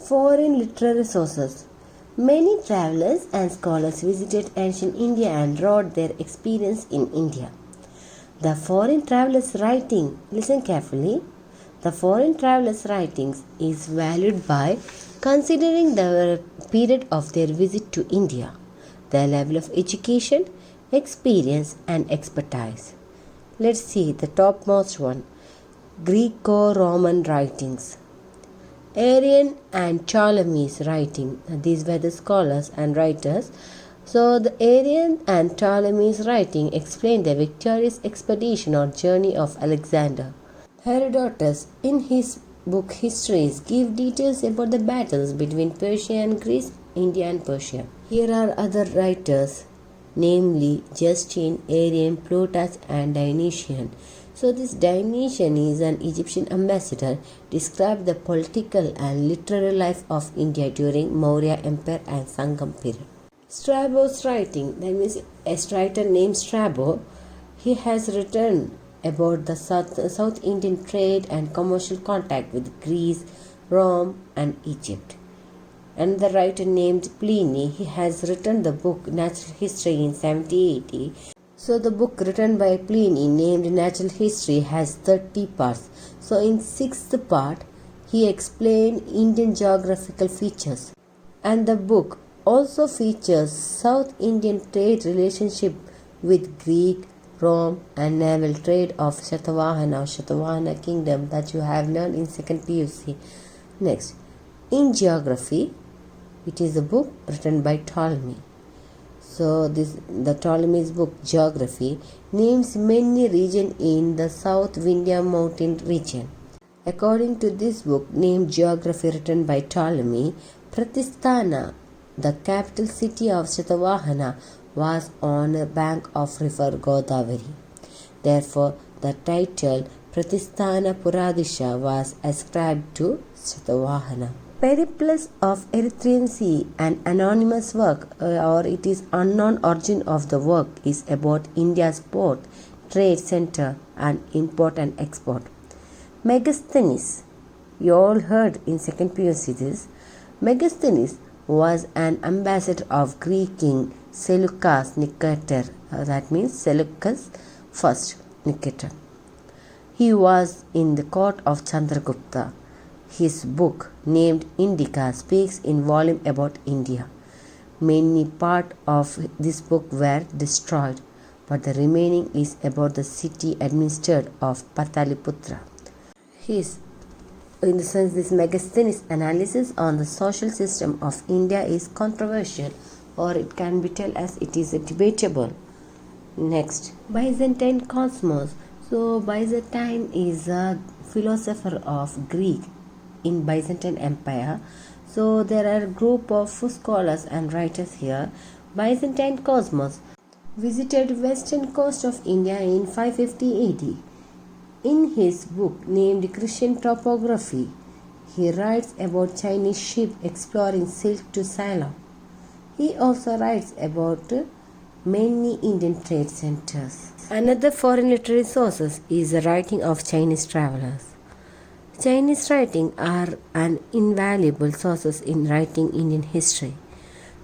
Foreign literary sources. Many travelers and scholars visited ancient India and wrote their experience in India. The foreign travelers' writing, listen carefully, the foreign travelers' writings is valued by considering the period of their visit to India, their level of education, experience and expertise. Let's see the topmost one, Greco-Roman writings. Arrian and Ptolemy's writing. These were the scholars and writers. So the Arrian and Ptolemy's writing explained the victorious expedition or journey of Alexander. Herodotus, in his book Histories, give details about the battles between Persia and Greece, India and Persia. Here are other writers, namely Justin, Arrian, Plutarch and Dionysian. So this Dionysian is an Egyptian ambassador, described the political and literary life of India during Maurya Empire and Sangam period. Strabo's writing, that means a writer named Strabo, he has written about the South Indian trade and commercial contact with Greece, Rome and Egypt. Another writer named Pliny, he has written the book Natural History in 70 AD. So the book written by Pliny named Natural History has 30 parts. So in 6th part, he explained Indian geographical features. And the book also features South Indian trade relationship with Greek, Rome and naval trade of Shatavahana kingdom that you have learned in 2nd PUC. Next, in geography, it is a book written by Ptolemy. So the Ptolemy's book Geography names many regions in the South Vindhya mountain region. According to this book named Geography written by Ptolemy, Pratisthana, the capital city of Shatavahana, was on a bank of river Godavari. Therefore, the title Pratisthana Puradisha was ascribed to Shatavahana. Periplus of Erythraean Sea, an anonymous work, or it is unknown origin of the work, is about India's port, trade center and import and export. Megasthenes, you all heard in 2nd PUC this. Megasthenes was an ambassador of Greek king Seleucus Nicator, that means Seleucus first Nicator. He was in the court of Chandragupta. His book named Indica speaks in volume about India. Many parts of this book were destroyed, but the remaining is about the city administered of Pataliputra. This Megasthenes' analysis on the social system of India is controversial, or it can be told as it is debatable. Next, Byzantine Cosmos. So Byzantine is a philosopher of Greek in Byzantine Empire. So there are a group of scholars and writers here. Byzantine Cosmos visited western coast of India in 550 AD. In his book named Christian Topography, he writes about Chinese ship exploring silk to Ceylon. He also writes about many Indian trade centers. Another foreign literary sources is the writing of Chinese travelers. Chinese writing are an invaluable sources in writing Indian history.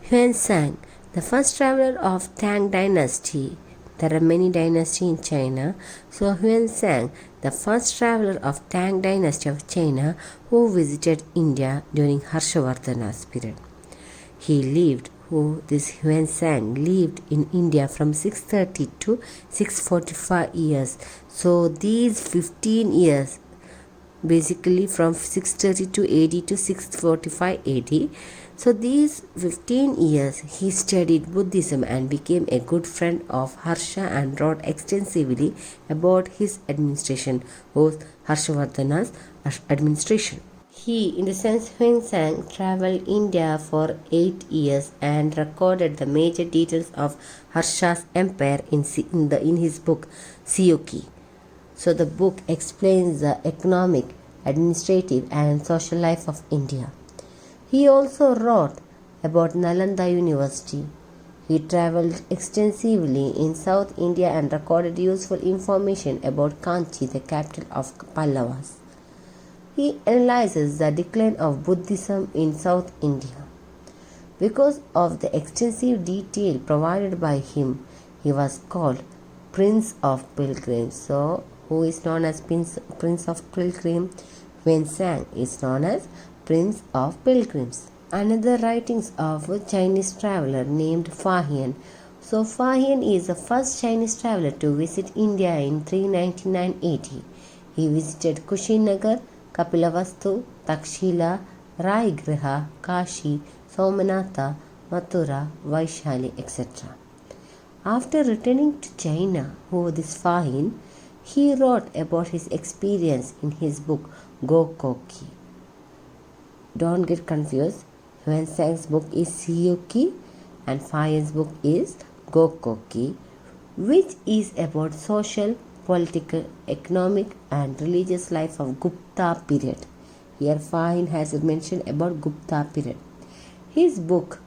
Xuanzang, the first traveler of Tang dynasty. There are many dynasties in China. So Xuanzang, the first traveler of Tang dynasty of China who visited India during Harshavardhana's period. This Xuanzang lived in India from 630 to 645 years. So these 15 years, basically from 630 to AD to 645 AD. So these 15 years he studied Buddhism and became a good friend of Harsha and wrote extensively about his administration, both Harshavardhana's administration. He, in the sense Xuanzang, traveled India for 8 years and recorded the major details of Harsha's empire in his book Siyoki. So the book explains the economic, administrative and social life of India. He also wrote about Nalanda University. He travelled extensively in South India and recorded useful information about Kanchi, the capital of Pallavas. He analyzes the decline of Buddhism in South India. Because of the extensive detail provided by him, he was called Prince of Pilgrims. So, who is known as Prince of Pilgrim? Xuanzang is known as Prince of Pilgrims. Another writings of a Chinese traveler named Fahian. So, Fahian is the first Chinese traveler to visit India in 399 AD. He visited Kushinagar, Kapilavastu, Takshila, Raigriha, Kashi, Somanatha, Mathura, Vaishali, etc. After returning to China over this Fahin, he wrote about his experience in his book Gokoki. Don't get confused. Xuanzang's book is Siyuki and Fahin's book is Gokoki, which is about social, political, economic and religious life of Gupta period. Here Fahin has mentioned about Gupta period. His book,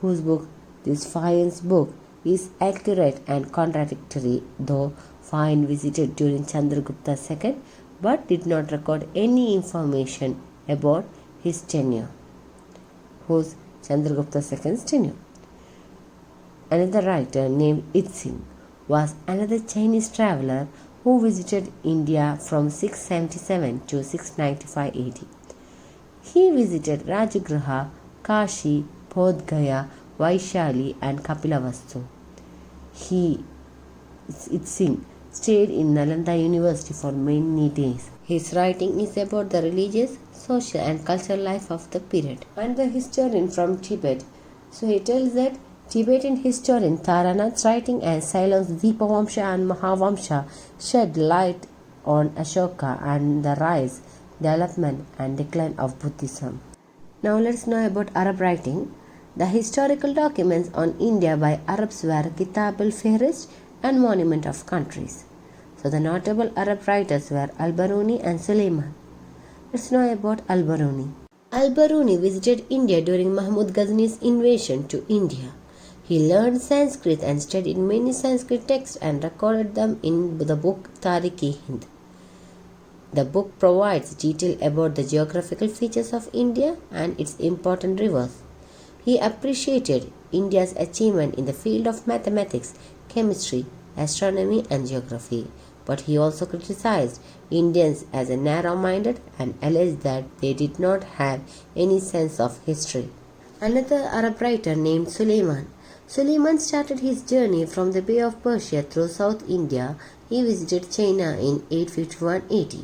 this Fahin's book, is accurate and contradictory, though Fahin visited during Chandragupta II but did not record any information about his tenure. Who's Chandragupta II's tenure? Another writer named Itzing was another Chinese traveler who visited India from 677 to 695 AD. He visited Rajagriha, Kashi, Bodh Gaya, Vaishali and Kapilavastu. Itzing stayed in Nalanda University for many days. His writing is about the religious, social and cultural life of the period. And the historian from Tibet. So he tells that Tibetan historian Taranath's writing and Ceylon's Dipavamsha and Mahavamsha shed light on Ashoka and the rise, development and decline of Buddhism. Now let's know about Arab writing. The historical documents on India by Arabs were Kitab al-Fihrist and Monument of Countries. So the notable Arab writers were Al-Biruni and Suleiman. Let's know about Al-Biruni. Al-Biruni visited India during Mahmud Ghazni's invasion to India. He learned Sanskrit and studied many Sanskrit texts and recorded them in the book Tarikh-i-Hind. The book provides detail about the geographical features of India and its important rivers. He appreciated India's achievement in the field of mathematics, chemistry, astronomy and geography, but he also criticized Indians as narrow-minded and alleged that they did not have any sense of history. Another Arab writer named Suleiman. Suleiman started his journey from the Bay of Persia through South India. He visited China in 851 AD.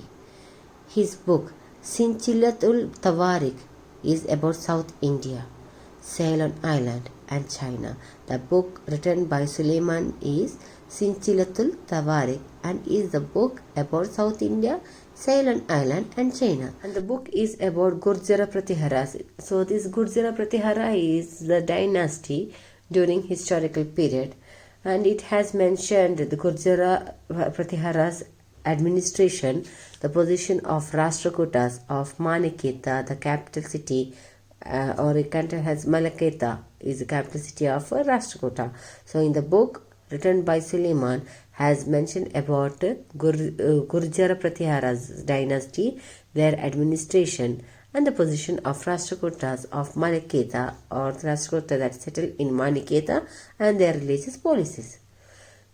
His book Sinchilatul Tawarik is about South India, Ceylon Island and China. The book written by Suleiman is Sinchilatul Tawarik and is the book about South India, Ceylon Island and China. And the book is about Gurjara Pratiharas. So this Gurjara Pratihara is the dynasty during historical period, and it has mentioned the Gurjara Pratiharas administration, the position of Rashtrakutas of Maniketa, the capital city, or a country has Malaketa is the capital city of Rashtrakuta. So in the book written by Suleiman has mentioned about Gurjara Pratihara's dynasty, their administration and the position of Rashtrakutas of Maniketa or Rashtrakuta that settled in Maniketa and their religious policies.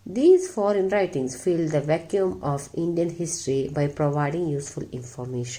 These foreign writings fill the vacuum of Indian history by providing useful information.